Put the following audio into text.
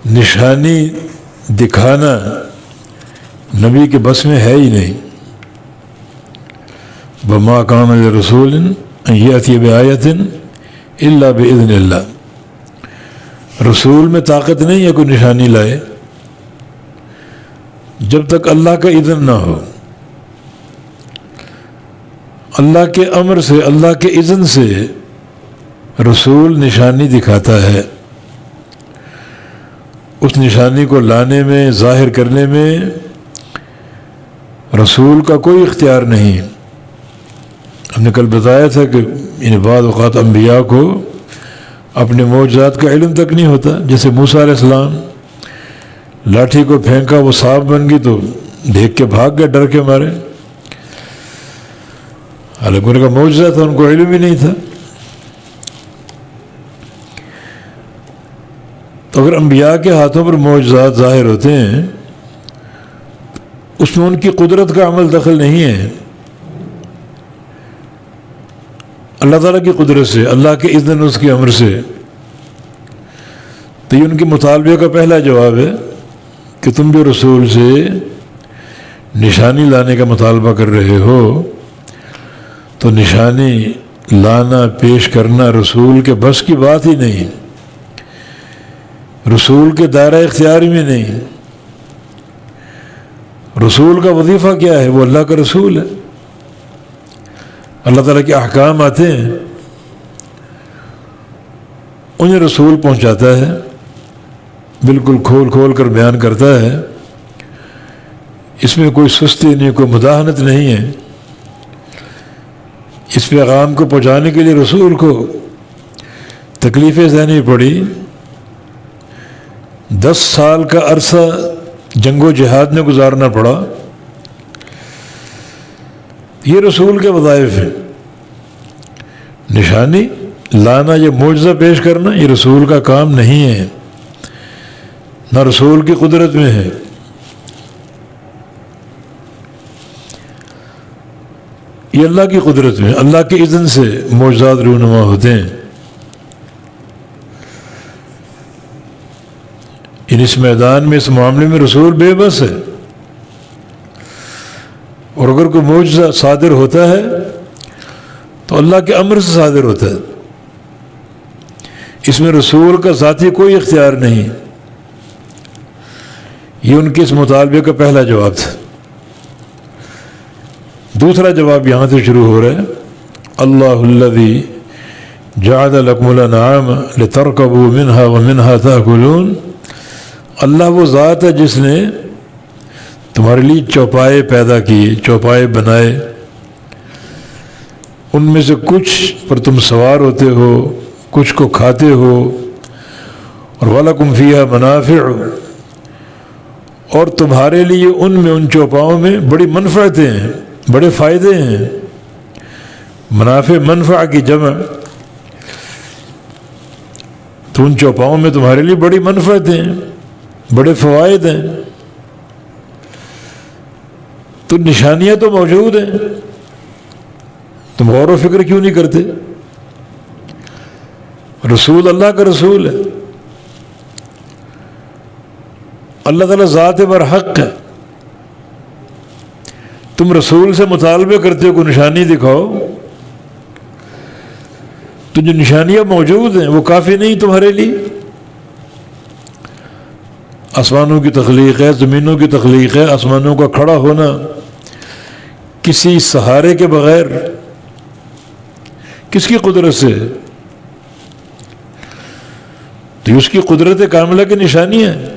نشانی دکھانا نبی کے بس میں ہے ہی نہیں. وما کان لرسول ان یأتی بآیۃ الا بإذن اللہ. رسول میں طاقت نہیں ہے کوئی نشانی لائے جب تک اللہ کا اذن نہ ہو. اللہ کے امر سے، اللہ کے اذن سے رسول نشانی دکھاتا ہے. اس نشانی کو لانے میں، ظاہر کرنے میں رسول کا کوئی اختیار نہیں. ہم نے کل بتایا تھا کہ بعض اوقات انبیاء کو اپنے معجزات کا علم تک نہیں ہوتا. جیسے موسیٰ علیہ السلام لاٹھی کو پھینکا، وہ سانپ بن گئی تو دیکھ کے بھاگ گئے ڈر کے مارے، حالانکہ ان کا معجزہ تھا، ان کو علم ہی نہیں تھا. تو اگر انبیاء کے ہاتھوں پر معجزات ظاہر ہوتے ہیں، اس میں ان کی قدرت کا عمل دخل نہیں ہے. اللہ تعالیٰ کی قدرت سے، اللہ کے اذن، اس کے امر سے. تو یہ ان کے مطالبے کا پہلا جواب ہے کہ تم جو رسول سے نشانی لانے کا مطالبہ کر رہے ہو، تو نشانی لانا، پیش کرنا رسول کے بس کی بات ہی نہیں، رسول کے دائرہ اختیار میں نہیں. رسول کا وظیفہ کیا ہے؟ وہ اللہ کا رسول ہے. اللہ تعالیٰ کے احکام آتے ہیں، انہیں رسول پہنچاتا ہے، بالکل کھول کھول کر بیان کرتا ہے. اس میں کوئی سستی نہیں، کوئی مداحنت نہیں ہے. اس پیغام کو پہنچانے کے لیے رسول کو تکلیفیں سہنی پڑی. 10 سال کا عرصہ جنگ و جہاد میں گزارنا پڑا. یہ رسول کے وظائف ہیں. نشانی لانا، یہ معجزہ پیش کرنا، یہ رسول کا کام نہیں ہے، نہ رسول کی قدرت میں ہے. یہ اللہ کی قدرت میں، اللہ کے اذن سے معجزات رونما ہوتے ہیں. اس میدان میں، اس معاملے میں رسول بے بس ہے. اور اگر کوئی معجزہ صادر ہوتا ہے تو اللہ کے امر سے صادر ہوتا ہے. اس میں رسول کا ذاتی کوئی اختیار نہیں. یہ ان کے اس مطالبے کا پہلا جواب تھا. دوسرا جواب یہاں سے شروع ہو رہا ہے. اللہ الذی جعل لکم الانعام لترکبوا منها ومنها تأکلون. اللہ وہ ذات ہے جس نے تمہارے لیے چوپائے پیدا کیے، چوپائے بنائے، ان میں سے کچھ پر تم سوار ہوتے ہو، کچھ کو کھاتے ہو. اور وَلَكُمْ فِيهَا مَنَافِعُ، اور تمہارے لیے ان میں، ان چوپاؤں میں بڑی منفعتیں ہیں، بڑے فائدے ہیں. منافع، منفع کی جمع. تو ان چوپاؤں میں تمہارے لیے بڑی منفعتیں ہیں، بڑے فوائد ہیں. تو نشانیاں تو موجود ہیں، تم غور و فکر کیوں نہیں کرتے؟ رسول اللہ کا رسول ہے، اللہ تعالیٰ ذات برحق ہے. تم رسول سے مطالبے کرتے ہو کہ نشانی دکھاؤ، تو جو نشانیاں موجود ہیں وہ کافی نہیں تمہارے لیے. آسمانوں کی تخلیق ہے، زمینوں کی تخلیق ہے. آسمانوں کا کھڑا ہونا کسی سہارے کے بغیر، کس کی قدرت سے؟ تو اس کی قدرت کاملہ کی نشانی ہے.